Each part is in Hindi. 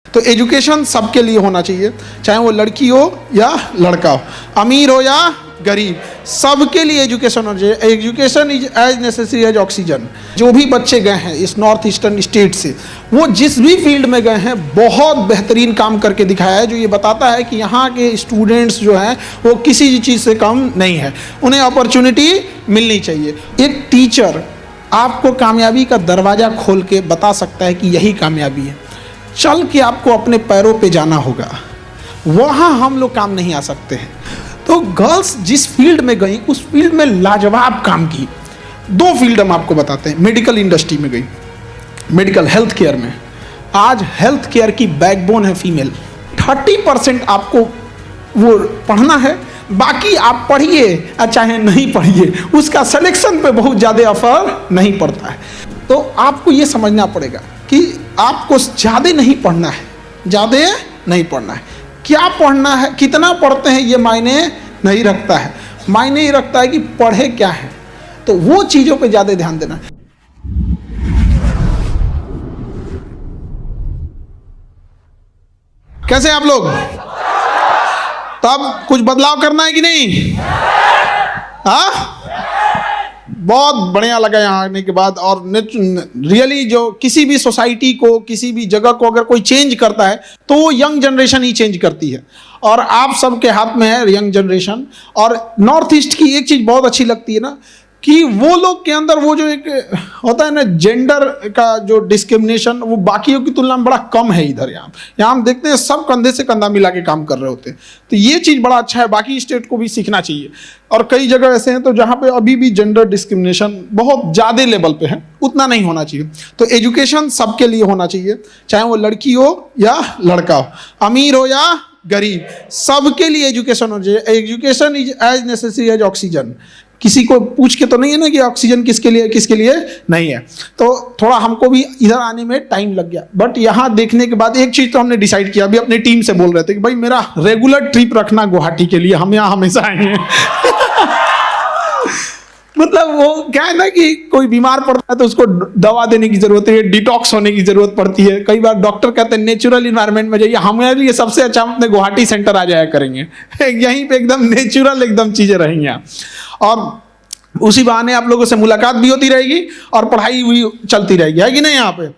तो एजुकेशन सबके लिए होना चाहिए, चाहे वो लड़की हो या लड़का हो, अमीर हो या गरीब, सबके लिए एजुकेशन होना चाहिए। Education is as necessary as oxygen. जो भी बच्चे गए हैं इस नॉर्थ ईस्टर्न स्टेट से, वो जिस भी फील्ड में गए हैं बहुत बेहतरीन काम करके दिखाया है, जो ये बताता है कि यहाँ के स्टूडेंट्स जो हैं वो किसी चीज़ से कम नहीं है, उन्हें अपॉर्चुनिटी मिलनी चाहिए। एक टीचर आपको कामयाबी का दरवाज़ा खोल के बता सकता है कि यही कामयाबी है। चल के आपको अपने पैरों पे जाना होगा, वहाँ हम लोग काम नहीं आ सकते हैं। तो गर्ल्स जिस फील्ड में गई उस फील्ड में लाजवाब काम की। दो फील्ड हम आपको बताते हैं। मेडिकल इंडस्ट्री में गई, मेडिकल हेल्थ केयर में। आज हेल्थ केयर की बैकबोन है फीमेल। 30% आपको वो पढ़ना है, बाकी आप पढ़िए चाहे नहीं पढ़िए, उसका सिलेक्शन पे बहुत ज़्यादा असर नहीं पड़ता है। तो आपको ये समझना पड़ेगा कि आपको ज़्यादा नहीं पढ़ना है, ज़्यादा नहीं पढ़ना है। क्या पढ़ना है, कितना पढ़ते हैं, ये मायने नहीं रखता है। मायने ही रखता है कि पढ़े क्या है। तो वो चीज़ों पे ज़्यादा ध्यान देना है। कैसे आप लोग? तब कुछ बदलाव करना है कि नहीं? हाँ, बहुत बढ़िया लगा यहाँ आने के बाद। और रियली जो किसी भी सोसाइटी को, किसी भी जगह को अगर कोई चेंज करता है तो वो यंग जनरेशन ही चेंज करती है, और आप सबके हाथ में है यंग जनरेशन। और नॉर्थ ईस्ट की एक चीज़ बहुत अच्छी लगती है ना, कि वो लोग के अंदर वो जो एक होता है ना जेंडर का जो डिस्क्रिमिनेशन, वो बाकियों की तुलना में बड़ा कम है। इधर यहाँ हम देखते हैं सब कंधे से कंधा मिला के काम कर रहे होते हैं। तो ये चीज़ बड़ा अच्छा है, बाकी स्टेट को भी सीखना चाहिए। और कई जगह ऐसे हैं तो जहाँ पे अभी भी जेंडर डिस्क्रिमिनेशन बहुत ज़्यादा लेवल पे है, उतना नहीं होना चाहिए। तो एजुकेशन सबके लिए होना चाहिए, चाहे वो लड़की हो या लड़का हो, अमीर हो या गरीब, सबके लिए एजुकेशन होना चाहिए। Education is as necessary as oxygen. किसी को पूछ के तो नहीं है ना कि ऑक्सीजन किसके लिए किसके लिए नहीं है। तो थोड़ा हमको भी इधर आने में टाइम लग गया, बट यहाँ देखने के बाद एक चीज़ तो हमने डिसाइड किया। अभी अपनी टीम से बोल रहे थे कि भाई मेरा रेगुलर ट्रिप रखना गुवाहाटी के लिए, हम यहाँ हमेशा आएंगे। मतलब वो क्या है ना कि कोई बीमार पड़ता है तो उसको दवा देने की जरूरत है, डिटॉक्स होने की जरूरत पड़ती है। कई बार डॉक्टर कहते हैं नेचुरल इन्वायरमेंट में जाइए। हमारे लिए सबसे अच्छा हम अपने गुवाहाटी सेंटर आ जाया करेंगे, यहीं पे एकदम नेचुरल एकदम चीज़ें रहेंगी यहाँ। और उसी बहाने आप लोगों से मुलाकात भी होती रहेगी और पढ़ाई भी चलती रहेगी, है कि नहीं? यहाँ पे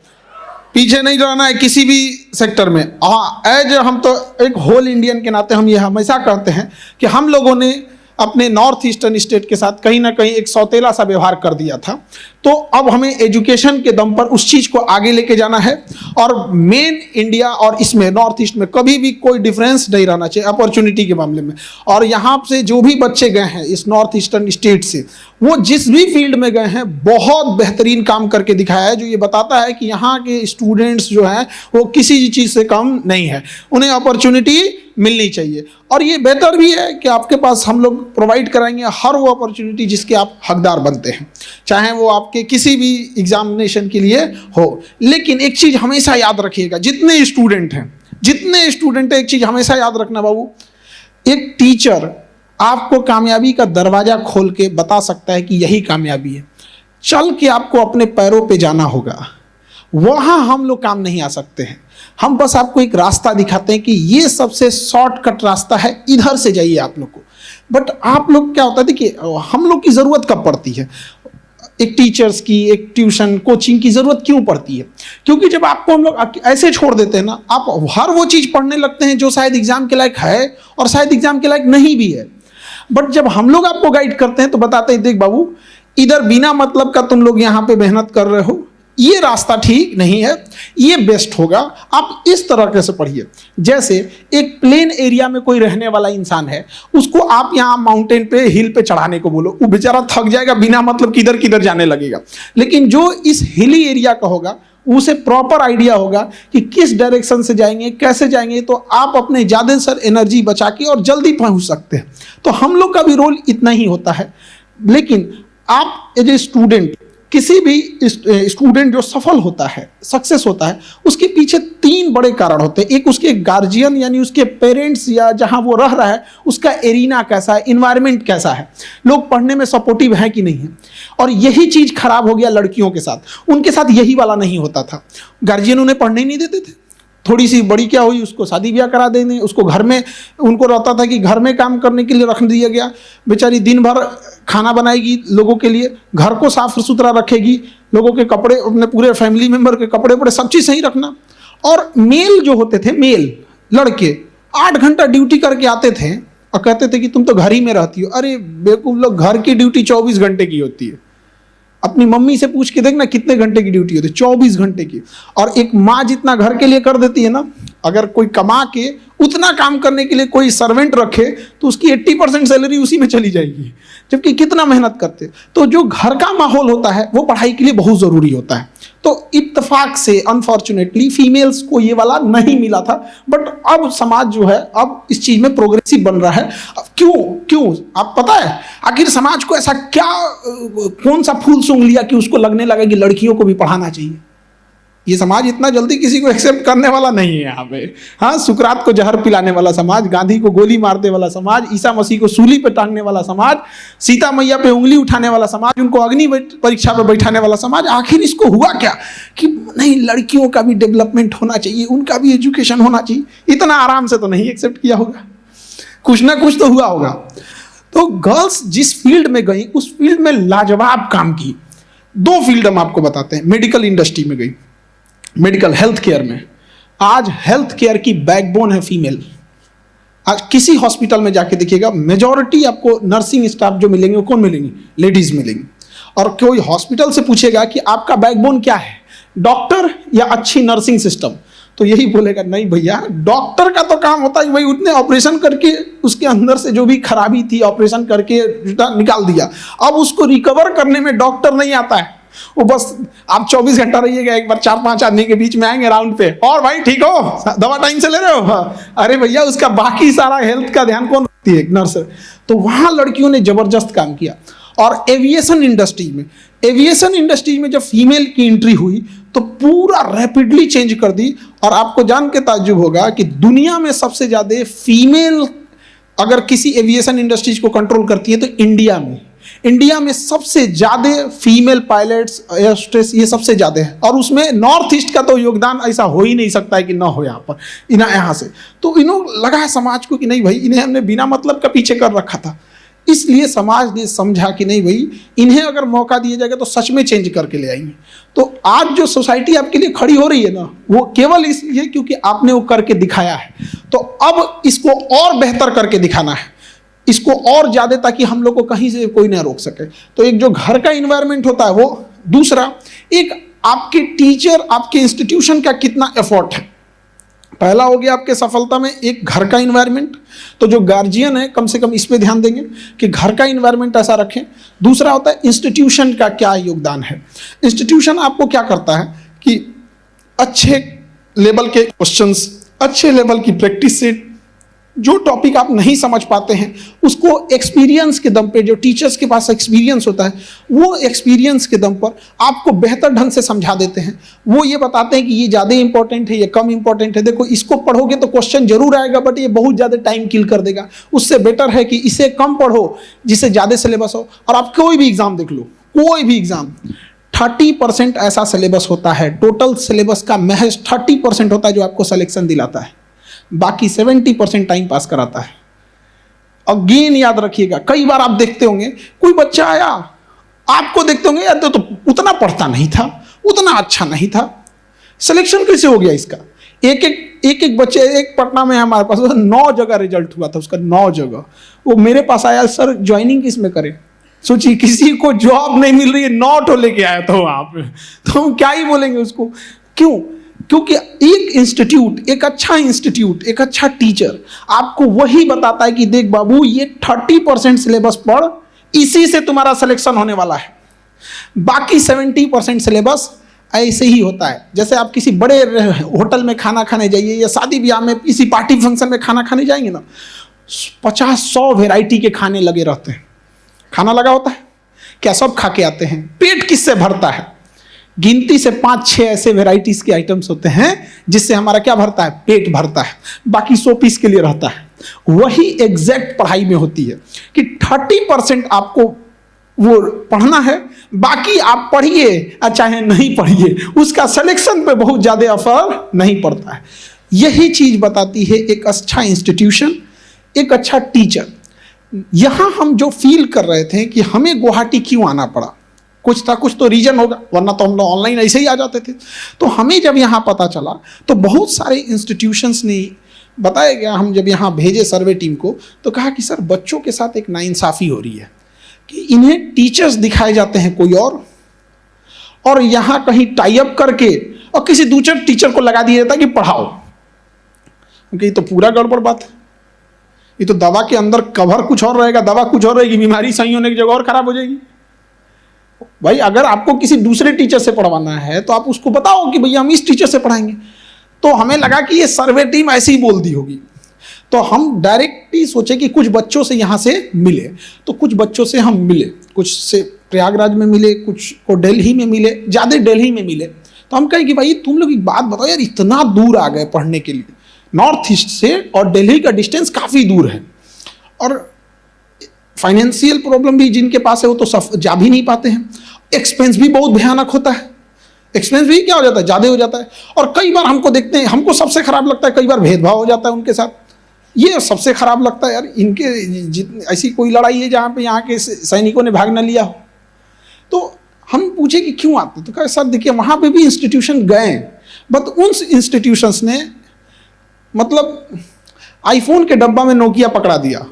पीछे नहीं रहना है किसी भी सेक्टर में। हाँ, एज हम तो एक होल इंडियन के नाते हम ये हमेशा कहते हैं कि हम लोगों ने अपने नॉर्थ ईस्टर्न स्टेट के साथ कहीं ना कहीं एक सौतेला सा व्यवहार कर दिया था। तो अब हमें एजुकेशन के दम पर उस चीज़ को आगे लेके जाना है। और मेन इंडिया और इसमें नॉर्थ ईस्ट में कभी भी कोई डिफरेंस नहीं रहना चाहिए अपॉर्चुनिटी के मामले में। और यहाँ से जो भी बच्चे गए हैं इस नॉर्थ ईस्टर्न स्टेट से, वो जिस भी फील्ड में गए हैं बहुत बेहतरीन काम करके दिखाया है, जो ये बताता है कि यहाँ के स्टूडेंट्स जो हैं वो किसी चीज़ से कम नहीं है, उन्हें अपॉर्चुनिटी मिलनी चाहिए। और ये बेहतर भी है कि आपके पास हम लोग प्रोवाइड कराएंगे हर वो अपॉर्चुनिटी जिसके आप हकदार बनते हैं, चाहे वो आपके किसी भी एग्जामिनेशन के लिए हो। लेकिन एक चीज़ हमेशा याद रखिएगा, जितने स्टूडेंट हैं एक चीज़ हमेशा याद रखना बाबू, एक टीचर आपको कामयाबी का दरवाज़ा खोल के बता सकता है कि यही कामयाबी है। चल के आपको अपने पैरों पे जाना होगा, वहाँ हम लोग काम नहीं आ सकते हैं। हम बस आपको एक रास्ता दिखाते हैं कि ये सबसे शॉर्टकट रास्ता है, इधर से जाइए आप लोग को। बट आप लोग क्या होता है, देखिए हम लोग की ज़रूरत कब पड़ती है, एक टीचर्स की, एक ट्यूशन कोचिंग की ज़रूरत क्यों पड़ती है? क्योंकि जब आपको हम लोग ऐसे छोड़ देते हैं ना, आप हर वो चीज़ पढ़ने लगते हैं जो शायद एग्जाम के लायक है और शायद एग्जाम के लायक नहीं भी है। बट जब हम लोग आपको गाइड करते हैं तो बताते हैं, देख बाबू, इधर बिना मतलब का तुम लोग यहाँ पे मेहनत कर रहे हो, ये रास्ता ठीक नहीं है, ये बेस्ट होगा, आप इस तरह से पढ़िए। जैसे एक प्लेन एरिया में कोई रहने वाला इंसान है, उसको आप यहाँ माउंटेन पे, हिल पे चढ़ाने को बोलो, वो बेचारा थक जाएगा, बिना मतलब किधर किधर जाने लगेगा। लेकिन जो इस हिली एरिया का होगा उसे प्रॉपर आइडिया होगा कि किस डायरेक्शन से जाएंगे, कैसे जाएंगे, तो आप अपने ज़्यादा सर एनर्जी बचा के और जल्दी पहुँच सकते हैं। तो हम लोग का भी रोल इतना ही होता है। लेकिन आप एज ए स्टूडेंट, किसी भी स्टूडेंट जो सफल होता है, सक्सेस होता है, उसके पीछे 3 बड़े कारण होते हैं। एक उसके गार्जियन यानी उसके पेरेंट्स या जहां वो रह रहा है उसका एरिना कैसा है, इन्वायरमेंट कैसा है, लोग पढ़ने में सपोर्टिव है कि नहीं है। और यही चीज़ खराब हो गया लड़कियों के साथ, उनके साथ यही वाला नहीं होता था। गार्जियन उन्हें पढ़ने ही नहीं देते थे, थोड़ी सी बड़ी क्या हुई, उसको शादी ब्याह करा देंगे, उसको घर में, उनको रहता था कि घर में काम करने के लिए रख दिया गया, बेचारी दिन भर खाना बनाएगी लोगों के लिए, घर को साफ सुथरा रखेगी, लोगों के कपड़े, अपने पूरे फैमिली मेंबर के कपड़े वपड़े सब चीज़ सही रखना। और मेल जो होते थे, मेल लड़के 8 घंटा ड्यूटी करके आते थे और कहते थे कि तुम तो घर ही में रहती हो। अरे बेवकूफ लोग, घर की ड्यूटी 24 घंटे की होती है। अपनी मम्मी से पूछ के देखना कितने घंटे की ड्यूटी होती है, 24 घंटे की। और एक माँ जितना घर के लिए कर देती है ना, अगर कोई कमा के उतना काम करने के लिए कोई सर्वेंट रखे तो उसकी 80% सैलरी उसी में चली जाएगी, जबकि कितना मेहनत करते। तो जो घर का माहौल होता है वो पढ़ाई के लिए बहुत ज़रूरी होता है। तो इत्तेफाक से अनफॉर्चुनेटली फीमेल्स को ये वाला नहीं मिला था, बट अब समाज जो है अब इस चीज़ में प्रोग्रेसिव बन रहा है। क्यों आप पता है आखिर समाज को ऐसा क्या, कौन सा फूल सूंघ लिया कि उसको लगने लगा कि लड़कियों को भी पढ़ाना चाहिए? ये समाज इतना जल्दी किसी को एक्सेप्ट करने वाला नहीं है यहाँ पे। हाँ, सुकरात को जहर पिलाने वाला समाज, गांधी को गोली मारने वाला समाज, ईसा मसीह को सूली पे टांगने वाला समाज, सीता मैया पे उंगली उठाने वाला समाज, उनको अग्नि परीक्षा पे बैठाने वाला समाज, आखिर इसको हुआ क्या कि नहीं, लड़कियों का भी डेवलपमेंट होना चाहिए, उनका भी एजुकेशन होना चाहिए। इतना आराम से तो नहीं एक्सेप्ट किया होगा, कुछ ना कुछ तो हुआ होगा। तो गर्ल्स जिस फील्ड में गई उस फील्ड में लाजवाब काम की। 2 फील्ड हम आपको बताते हैं। मेडिकल इंडस्ट्री में गई, मेडिकल हेल्थ केयर में। आज हेल्थ केयर की बैकबोन है फीमेल। आज किसी हॉस्पिटल में जाके देखिएगा, मेजॉरिटी आपको नर्सिंग स्टाफ जो मिलेंगे वो कौन मिलेंगे? लेडीज मिलेंगी। और कोई हॉस्पिटल से पूछेगा कि आपका बैकबोन क्या है, डॉक्टर या अच्छी नर्सिंग सिस्टम, तो यही बोलेगा नहीं भैया, डॉक्टर का तो काम होता है कि भाई उतने ऑपरेशन करके उसके अंदर से जो भी खराबी थी ऑपरेशन करके निकाल दिया। अब उसको रिकवर करने में डॉक्टर नहीं आता है, वो बस आप 24 घंटा रहिएगा, एक बार 4-5 आदमी के बीच में आएंगे राउंड पे, और भाई ठीक हो, दवा टाइम से ले रहे हो? हाँ। अरे भैया उसका बाकी सारा हेल्थ का ध्यान कौन रखती है? नर्स। तो वहां लड़कियों ने जबरदस्त काम किया। और एविएशन इंडस्ट्री में जब फीमेल की एंट्री हुई तो पूरा रैपिडली चेंज कर दी। और आपको जान के ताज्जुब होगा कि दुनिया में सबसे ज्यादा फीमेल अगर किसी एविएशन इंडस्ट्रीज को कंट्रोल करती है तो इंडिया में सबसे ज्यादा फीमेल पायलट्स, एयर होस्टेस, ये सबसे ज्यादा है। और उसमें नॉर्थ ईस्ट का तो योगदान ऐसा हो ही नहीं सकता है कि ना हो यहाँ पर, यहाँ से। तो इन्होंने लगा समाज को कि नहीं भाई, इन्हें हमने बिना मतलब का पीछे कर रखा था। इसलिए समाज ने समझा कि नहीं भाई, इन्हें अगर मौका दिया जाएगा तो सच में चेंज करके ले आएंगे। तो आज जो सोसाइटी आपके लिए खड़ी हो रही है ना, वो केवल इसलिए क्योंकि आपने वो करके दिखाया है। तो अब इसको और बेहतर करके दिखाना है, इसको और ज्यादा, ताकि हम लोग को कहीं से कोई ना रोक सके। तो एक जो घर का इन्वायरमेंट होता है वो, दूसरा एक आपके टीचर, आपके इंस्टीट्यूशन का कितना एफर्ट है। पहला हो गया आपके सफलता में एक घर का इन्वायरमेंट, तो जो गार्जियन है कम से कम इस पे ध्यान देंगे कि घर का इन्वायरमेंट ऐसा रखें। दूसरा होता है इंस्टीट्यूशन का क्या योगदान है। इंस्टीट्यूशन आपको क्या करता है कि अच्छे लेवल के क्वेश्चंस, अच्छे लेवल की प्रैक्टिस से जो टॉपिक आप नहीं समझ पाते हैं उसको एक्सपीरियंस के दम पे, जो टीचर्स के पास एक्सपीरियंस होता है वो एक्सपीरियंस के दम पर आपको बेहतर ढंग से समझा देते हैं। वो ये बताते हैं कि ये ज़्यादा इंपॉर्टेंट है, ये कम इंपॉर्टेंट है। देखो, इसको पढ़ोगे तो क्वेश्चन जरूर आएगा, बट ये बहुत ज़्यादा टाइम किल कर देगा। उससे बेटर है कि इसे कम पढ़ो जिससे ज़्यादा सिलेबस हो। और आप कोई भी एग्जाम देख लो, कोई भी एग्जाम, 30% ऐसा सिलेबस होता है, टोटल सिलेबस का महज 30% होता है जो आपको सिलेक्शन दिलाता है, बाकी 70% टाइम पास कराता है। अगेन याद रखिएगा, कई बार आप देखते होंगे कोई बच्चा आया, आपको देखते होंगे यार तो उतना पढ़ता नहीं था, उतना अच्छा नहीं था, सिलेक्शन कैसे हो गया इसका? एक बच्चे, एक पटना में हमारे पास 9 जगह रिजल्ट हुआ था उसका, 9 जगह। वो मेरे पास आया, सर ज्वाइनिंग किस में करें? सोचिए, किसी को जॉब नहीं मिल रही है, 9 तो लेके आया तो आप, तो हम क्या ही बोलेंगे उसको? क्यों? क्योंकि एक इंस्टीट्यूट, एक अच्छा टीचर आपको वही बताता है कि देख बाबू, ये 30% सिलेबस पढ़, इसी से तुम्हारा सिलेक्शन होने वाला है। बाकी 70% सिलेबस ऐसे ही होता है। जैसे आप किसी बड़े होटल में खाना खाने जाइए या शादी ब्याह में किसी पार्टी फंक्शन में खाना खाने जाएंगे ना, 50-100 वेराइटी के खाने लगे रहते हैं। खाना लगा होता है, क्या सब खा के आते हैं? पेट किससे भरता है? गिनती से 5-6 ऐसे वेराइटीज के आइटम्स होते हैं जिससे हमारा क्या भरता है? पेट भरता है। बाकी 100 पीस के लिए रहता है। वही एग्जैक्ट पढ़ाई में होती है कि 30% आपको वो पढ़ना है, बाकी आप पढ़िए चाहे नहीं पढ़िए, उसका सिलेक्शन पे बहुत ज्यादा असर नहीं पड़ता है। यही चीज बताती है एक अच्छा इंस्टीट्यूशन, एक अच्छा टीचर। यहां हम जो फील कर रहे थे कि हमें गुवाहाटी क्यों आना पड़ा, कुछ था, कुछ तो रीजन होगा, वरना तो हम लोग ऑनलाइन ऐसे ही आ जाते थे। तो हमें जब यहाँ पता चला तो बहुत सारे इंस्टीट्यूशंस ने बताया गया, हम जब यहाँ भेजे सर्वे टीम को तो कहा कि सर बच्चों के साथ एक नाइंसाफी हो रही है कि इन्हें टीचर्स दिखाए जाते हैं कोई और यहाँ कहीं टाई अप करके और किसी दूसरे टीचर को लगा दिया जाता है कि पढ़ाओ। क्योंकि ये तो पूरा गड़बड़ बात है। ये तो दवा के अंदर कवर कुछ और रहेगा, दवा कुछ और रहेगी, बीमारी सही होने की जगह और खराब हो जाएगी। भाई अगर आपको किसी दूसरे टीचर से पढ़वाना है तो आप उसको बताओ कि भैया हम इस टीचर से पढ़ाएंगे। तो हमें लगा कि ये सर्वे टीम ऐसे ही बोल दी होगी, तो हम डायरेक्ट ही सोचे कि कुछ बच्चों से यहाँ से मिले। तो कुछ बच्चों से हम मिले, कुछ से प्रयागराज में मिले, कुछ को दिल्ली में मिले, ज़्यादा दिल्ली में मिले। तो हम कहें कि भाई तुम लोग एक बात बताओ यार, इतना दूर आ गए पढ़ने के लिए, नॉर्थ ईस्ट से, और दिल्ली का डिस्टेंस काफ़ी दूर है, और फाइनेंशियल प्रॉब्लम भी जिनके पास है वो तो जा भी नहीं पाते हैं, एक्सपेंस भी बहुत भयानक होता है, एक्सपेंस भी क्या हो जाता है, ज़्यादा हो जाता है। और कई बार हमको देखते हैं, हमको सबसे खराब लगता है कई बार भेदभाव हो जाता है उनके साथ, ये सबसे खराब लगता है यार। इनके ऐसी कोई लड़ाई है जहाँ पे यहाँ के सैनिकों ने भाग न लिया हो। तो हम पूछे कि क्यों आते, तो कहा सर देखिए वहाँ पे भी इंस्टीट्यूशन गए, बट उन इंस्टीट्यूशंस ने मतलब आईफोन के डब्बा में नोकिया पकड़ा दिया।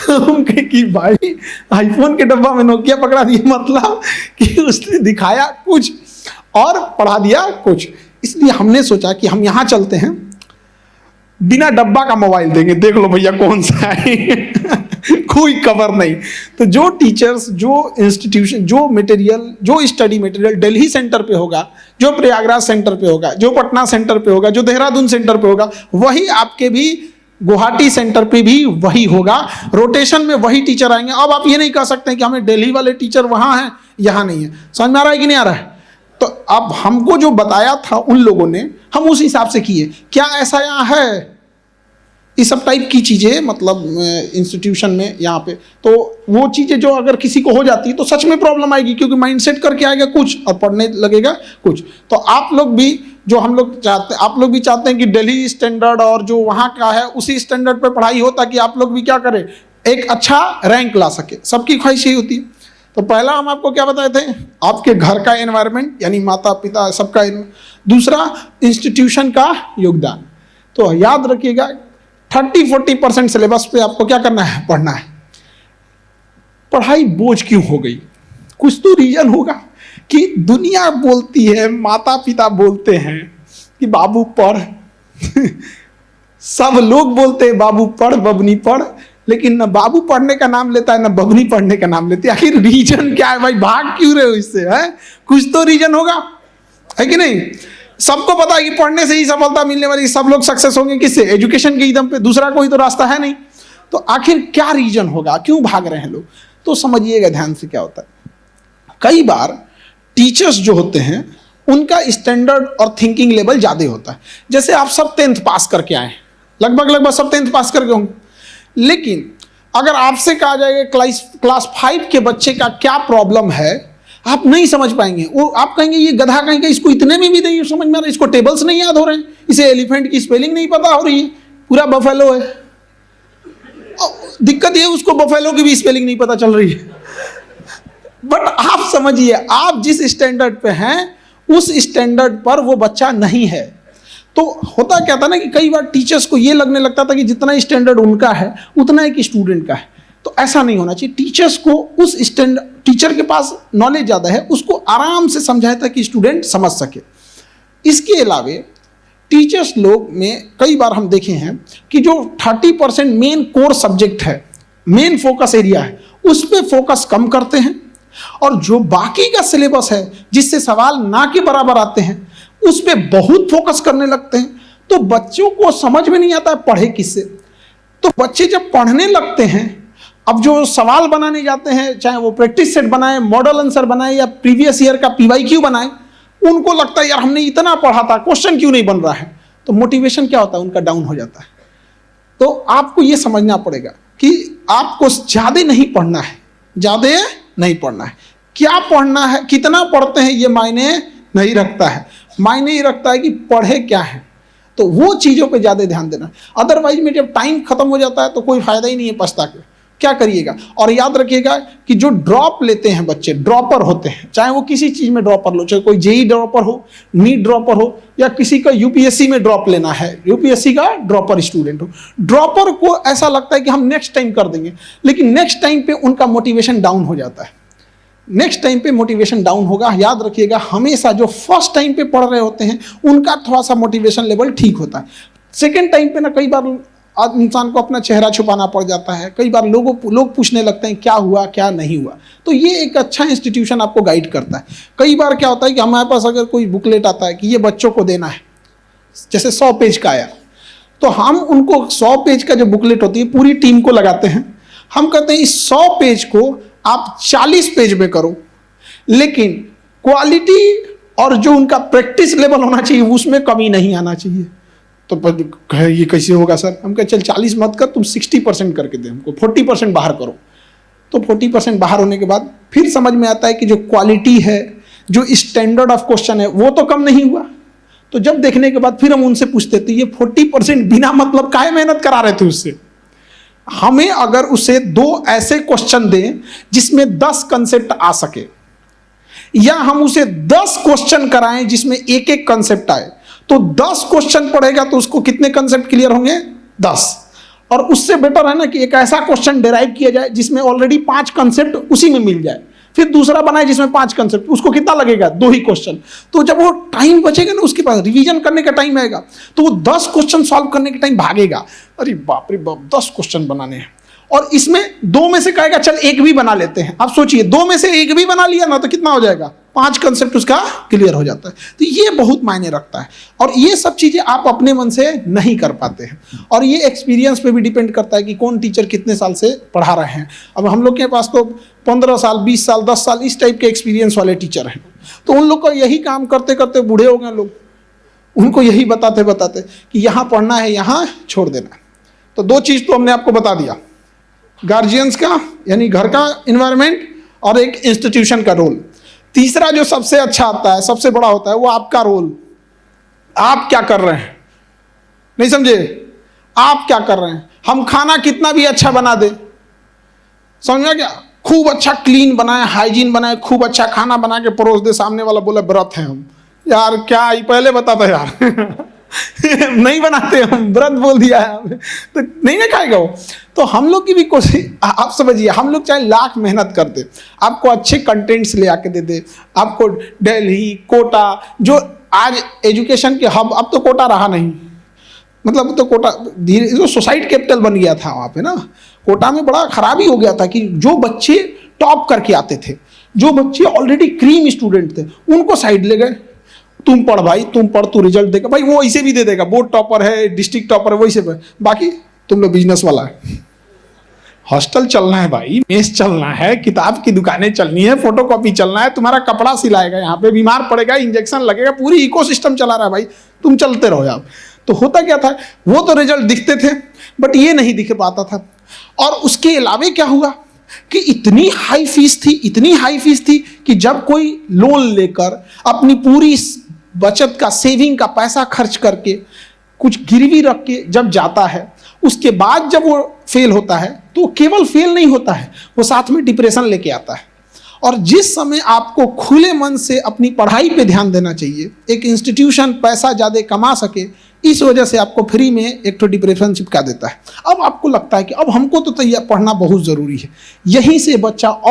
हम कहे कि भाई आईफोन के डब्बा में नोकिया पकड़ा दिया मतलब कि उसने दिखाया कुछ और पढ़ा दिया कुछ। इसलिए हमने सोचा कि हम यहाँ चलते हैं, बिना डब्बा का मोबाइल देंगे, देख लो भैया कौन सा है। कोई कवर नहीं। तो जो टीचर्स, जो इंस्टीट्यूशन, जो मटेरियल, जो स्टडी मटेरियल दिल्ली सेंटर पे होगा, जो प्रयागराज सेंटर पे होगा, जो पटना सेंटर पे होगा, जो देहरादून सेंटर पे होगा, वही आपके भी गुवाहाटी सेंटर पे भी वही होगा। रोटेशन में वही टीचर आएंगे। अब आप ये नहीं कह सकते कि हमें दिल्ली वाले टीचर वहाँ हैं, यहाँ नहीं है। समझ में आ रहा है कि नहीं आ रहा है? तो अब हमको जो बताया था उन लोगों ने, हम उस हिसाब से किए। क्या ऐसा यहाँ है इस सब टाइप की चीज़ें, मतलब इंस्टीट्यूशन में यहाँ पे, तो वो चीज़ें जो अगर किसी को हो जाती है तो सच में प्रॉब्लम आएगी, क्योंकि माइंडसेट करके आएगा कुछ और पढ़ने लगेगा कुछ। तो आप लोग भी, जो हम लोग चाहते, आप लोग भी चाहते हैं कि दिल्ली स्टैंडर्ड और जो वहाँ का है उसी स्टैंडर्ड पे पढ़ाई हो, ताकि आप लोग भी क्या करें, एक अच्छा रैंक ला सके। सबकी ख्वाहिश यही होती है। तो पहला हम आपको क्या बताए थे, आपके घर का एनवायरनमेंट, यानी माता पिता सबका। दूसरा, इंस्टीट्यूशन का योगदान। तो याद रखिएगा 30-40% सिलेबस पे आपको क्या करना है, पढ़ना है। पढ़ाई बोझ क्यों हो गई, कुछ तो रीजन होगा कि दुनिया बोलती है, माता पिता बोलते हैं कि बाबू पढ़। सब लोग बोलते हैं बाबू पढ़, बबनी पढ़, लेकिन न बाबू पढ़ने का नाम लेता है, न बबनी पढ़ने का नाम लेती है। आखिर रीजन क्या है भाई, भाग क्यों रहे हो इससे, है? कुछ तो रीजन होगा, है कि नहीं? सबको पता है कि पढ़ने से ही सफलता मिलने वाली, सब लोग सक्सेस होंगे किससे, एजुकेशन के दम पे, दूसरा कोई तो रास्ता है नहीं। तो आखिर क्या रीजन होगा, क्यों भाग रहे हैं लोग? तो समझिएगा ध्यान से क्या होता है। कई बार टीचर्स जो होते हैं उनका स्टैंडर्ड और थिंकिंग लेवल ज़्यादा होता है। जैसे आप सब 10th पास करके आए, लगभग सब 10th पास करके होंगे, लेकिन अगर आपसे कहा जाएगा क्लास 5 के बच्चे का क्या प्रॉब्लम है, आप नहीं समझ पाएंगे। वो आप कहेंगे ये गधा कहेंगे, इसको इतने में भी नहीं समझ में आ रहा, इसको टेबल्स नहीं याद हो रहे हैं, इसे एलिफेंट की स्पेलिंग नहीं पता हो रही है, पूरा बफेलो है। दिक्कत ये उसको बफेलो की भी स्पेलिंग नहीं पता चल रही है। बट आप समझिए, आप जिस स्टैंडर्ड पे हैं उस स्टैंडर्ड पर वो बच्चा नहीं है। तो होता क्या था ना कि कई बार टीचर्स को ये लगने लगता था कि जितना स्टैंडर्ड उनका है उतना एक स्टूडेंट का है। तो ऐसा नहीं होना चाहिए। टीचर्स को उस स्टैंडर्ड, टीचर के पास नॉलेज ज़्यादा है, उसको आराम से समझाया था कि स्टूडेंट समझ सके। इसके अलावे टीचर्स लोग में कई बार हम देखे हैं कि जो 30% मेन कोर सब्जेक्ट है, मेन फोकस एरिया है, उस पर फोकस कम करते हैं, और जो बाकी का सिलेबस है जिससे सवाल ना के बराबर आते हैं उस पर बहुत फोकस करने लगते हैं। तो बच्चों को समझ में नहीं आता है पढ़े किससे। तो बच्चे जब पढ़ने लगते हैं, अब जो सवाल बनाने जाते हैं, चाहे वो प्रैक्टिस सेट बनाए, मॉडल आंसर बनाए, या प्रीवियस ईयर का PYQ बनाए, उनको लगता है यार हमने इतना पढ़ा था, क्वेश्चन क्यों नहीं बन रहा है। तो मोटिवेशन क्या होता है, उनका डाउन हो जाता है। तो आपको ये समझना पड़ेगा कि आपको ज़्यादा नहीं पढ़ना है, ज़्यादा नहीं पढ़ना है। क्या पढ़ना है, कितना पढ़ते हैं ये मायने नहीं रखता है। मायने ही रखता है कि पढ़े क्या है। तो वो चीज़ों पे ज़्यादा ध्यान देना। अदरवाइज में जब टाइम खत्म हो जाता है तो कोई फायदा ही नहीं है पछता के। क्या करिएगा, और याद रखिएगा कि जो ड्रॉप लेते हैं बच्चे, ड्रॉपर होते हैं, चाहे वो किसी चीज़ में ड्रॉपर लो, चाहे कोई जेई ड्रॉपर हो, नीट ड्रॉपर हो, या किसी का यूपीएससी में ड्रॉप लेना है, यूपीएससी का ड्रॉपर स्टूडेंट हो, ड्रॉपर को ऐसा लगता है कि हम नेक्स्ट टाइम कर देंगे, लेकिन नेक्स्ट टाइम पे उनका मोटिवेशन डाउन हो जाता है। नेक्स्ट टाइम पे मोटिवेशन डाउन होगा। याद रखिएगा, हमेशा जो फर्स्ट टाइम पे पढ़ रहे होते हैं उनका थोड़ा सा मोटिवेशन लेवल ठीक होता है। सेकेंड टाइम पे ना कई बार इंसान को अपना चेहरा छुपाना पड़ जाता है, कई बार लोग पूछने लगते हैं क्या हुआ क्या नहीं हुआ। तो ये एक अच्छा इंस्टीट्यूशन आपको गाइड करता है। कई बार क्या होता है कि हमारे पास अगर कोई बुकलेट आता है कि ये बच्चों को देना है, जैसे 100 पेज का आया, तो हम उनको 100 पेज का जो बुकलेट होती है पूरी टीम को लगाते हैं। हम कहते हैं इस 100 पेज को आप 40 पेज में करो, लेकिन क्वालिटी और जो उनका प्रैक्टिस लेवल होना चाहिए उसमें कमी नहीं आना चाहिए। तो ये कैसे होगा सर? हम कहे चल 40 मत कर, तुम 60% करके दे, हमको 40% बाहर करो। तो 40% बाहर होने के बाद फिर समझ में आता है कि जो क्वालिटी है, जो स्टैंडर्ड ऑफ क्वेश्चन है, वो तो कम नहीं हुआ। तो जब देखने के बाद फिर हम उनसे पूछते थे ये 40% बिना मतलब काहे मेहनत करा रहे थे उससे। हमें अगर उसे 2 ऐसे क्वेश्चन दें जिसमें 10 कंसेप्ट आ सके, या हम उसे 10 क्वेश्चन कराएं जिसमें एक एक कंसेप्ट आए, तो 10 क्वेश्चन पढ़ेगा तो उसको कितने कंसेप्ट क्लियर होंगे? 10। और उससे बेटर है ना कि एक ऐसा क्वेश्चन डिराइव किया जाए जिसमें ऑलरेडी 5 कंसेप्ट उसी में मिल जाए, फिर दूसरा बनाए जिसमें 5 कंसेप्ट, उसको कितना लगेगा? 2 ही क्वेश्चन। तो जब वो टाइम बचेगा ना, उसके पास रिवीजन करने का टाइम आएगा, तो वो 10 क्वेश्चन सॉल्व करने के टाइम भागेगा, अरे बाप रे बाप 10 क्वेश्चन बनाने हैं। और इसमें 2 में से कहेगा चल एक भी बना लेते हैं। आप सोचिए 2 में से एक भी बना लिया ना तो कितना हो जाएगा? 5 कंसेप्ट उसका क्लियर हो जाता है। तो ये बहुत मायने रखता है, और ये सब चीजें आप अपने मन से नहीं कर पाते हैं, और ये एक्सपीरियंस पे भी डिपेंड करता है कि कौन टीचर कितने साल से पढ़ा रहे हैं। अब हम लोग के पास तो 15 साल 20 साल 10 साल इस टाइप के एक्सपीरियंस वाले टीचर हैं, तो उन लोग को यही काम करते करते बूढ़े हो गए लोग, उनको यही बताते बताते कि यहाँ पढ़ना है यहाँ छोड़ देना है। तो 2 चीज तो हमने आपको बता दिया, गार्जियंस का यानी घर का इन्वायरमेंट, और एक इंस्टीट्यूशन का रोल। तीसरा जो सबसे अच्छा आता है, सबसे बड़ा होता है, वो आपका रोल। आप क्या कर रहे हैं? नहीं समझे? आप क्या कर रहे हैं? हम खाना कितना भी अच्छा बना दे, समझ में क्या, खूब अच्छा क्लीन बनाए, हाइजीन बनाए, खूब अच्छा खाना बना के परोस दे, सामने वाला बोले व्रत है हम, यार क्या ही पहले बताता यार नहीं बनाते हम, व्रत बोल दिया है तो नहीं ना खाएगा वो। तो हम लोग की भी कोशिश, आप समझिए, हम लोग चाहे लाख मेहनत कर दे, आपको अच्छे कंटेंट्स ले आके दे दे, आपको दिल्ली कोटा, जो आज एजुकेशन के हब, अब तो कोटा रहा नहीं, मतलब तो कोटा धीरे जो सोसाइटी कैपिटल बन गया था वहाँ पे ना, कोटा में बड़ा खराबी हो गया था कि जो बच्चे टॉप करके आते थे, जो बच्चे ऑलरेडी क्रीम स्टूडेंट थे, उनको साइड ले गए, तुम पढ़ भाई, तुम पढ़, तू रिजल्ट देगा भाई, वो ऐसे भी दे देगा, बोर्ड टॉपर है, डिस्ट्रिक्ट टॉपर है, वैसे बाकी तुम लोग बिजनेस वाला है। हॉस्टल चलना है भाई, मेस चलना है, किताब की दुकानें चलनी है, फोटोकॉपी चलना है, तुम्हारा कपड़ा सिलाएगा, यहाँ पे बीमार पड़ेगा, इंजेक्शन लगेगा, पूरी इकोसिस्टम चला रहा है भाई, तुम चलते रहो यार। तो होता क्या था, वो तो रिजल्ट दिखते थे बट ये नहीं दिख पाता था। और उसके अलावे क्या हुआ कि इतनी हाई फीस थी, इतनी हाई फीस थी कि जब कोई लोन लेकर अपनी पूरी बचत का, सेविंग का पैसा खर्च करके, कुछ गिरवी रख के जब जाता है, उसके बाद जब वो फेल होता है तो केवल फेल नहीं होता है, वो साथ में डिप्रेशन लेके आता है। और जिस समय आपको खुले मन से अपनी पढ़ाई पे ध्यान देना चाहिए, एक इंस्टीट्यूशन पैसा ज़्यादा कमा सके, इस वजह से आपको फ्री में एक तो डिप्रेशन चिपका देता है। अब आपको लगता है कि अब हमको तो तैयार पढ़ना बहुत ज़रूरी है, यहीं से बच्चा और